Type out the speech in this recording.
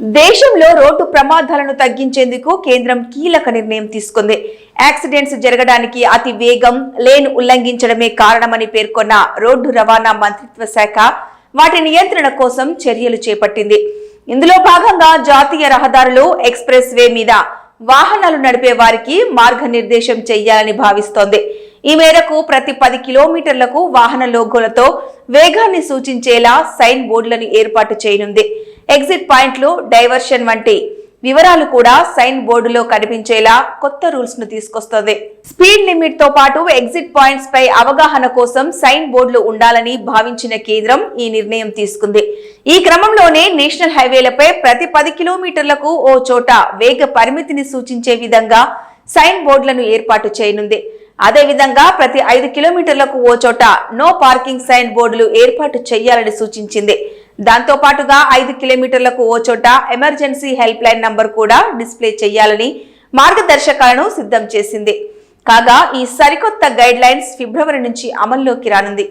దేశంలో రోడ్డు ప్రమాదాలను తగ్గించేందుకు కేంద్రం కీలక నిర్ణయం తీసుకుంది. యాక్సిడెంట్స్ జరగడానికి అతి వేగం, లేన్ ఉల్లంఘించడమే కారణమని పేర్కొన్న రోడ్డు రవాణా మంత్రిత్వ శాఖ వాటి నియంత్రణ కోసం చర్యలు చేపట్టింది. ఇందులో భాగంగా జాతీయ రహదారులు, ఎక్స్ప్రెస్ వే మీద వాహనాలు నడిపే వారికి మార్గనిర్దేశం చేయాలని భావిస్తోంది. ఈ మేరకు ప్రతి 10 కిలోమీటర్లకు వాహన లోగోలతో వేగాన్ని సూచించేలా సైన్ బోర్డులను ఏర్పాటు చేయనుంది. ఎగ్జిట్ పాయింట్లు, డైవర్షన్ వంటి వివరాలు కూడా సైన్ బోర్డులో కనిపించేలా కొత్త రూల్స్ ను తీసుకొస్తోంది. స్పీడ్ లిమిట్ తో పాటు ఎగ్జిట్ పాయింట్స్ పై అవగాహన కోసం సైన్ బోర్డులు ఉండాలని భావించిన కేంద్రం ఈ నిర్ణయం తీసుకుంది. ఈ క్రమంలోనే నేషనల్ హైవేలపై ప్రతి 10 కిలోమీటర్లకు ఓ చోట వేగ పరిమితిని సూచించే విధంగా సైన్ బోర్డులను ఏర్పాటు చేయనుంది. అదేవిధంగా ప్రతి 5 కిలోమీటర్లకు ఓ చోట నో పార్కింగ్ సైన్ బోర్డులు ఏర్పాటు చేయాలని సూచించింది. దాంతో పాటుగా 5 కిలోమీటర్లకు ఓ చోట ఎమర్జెన్సీ హెల్ప్ లైన్ నంబర్ కూడా డిస్ప్లే చేయాలని మార్గదర్శకాలను సిద్ధం చేసింది. కాగా ఈ సరికొత్త గైడ్ లైన్స్ ఫిబ్రవరి నుంచి అమల్లోకి రానుంది.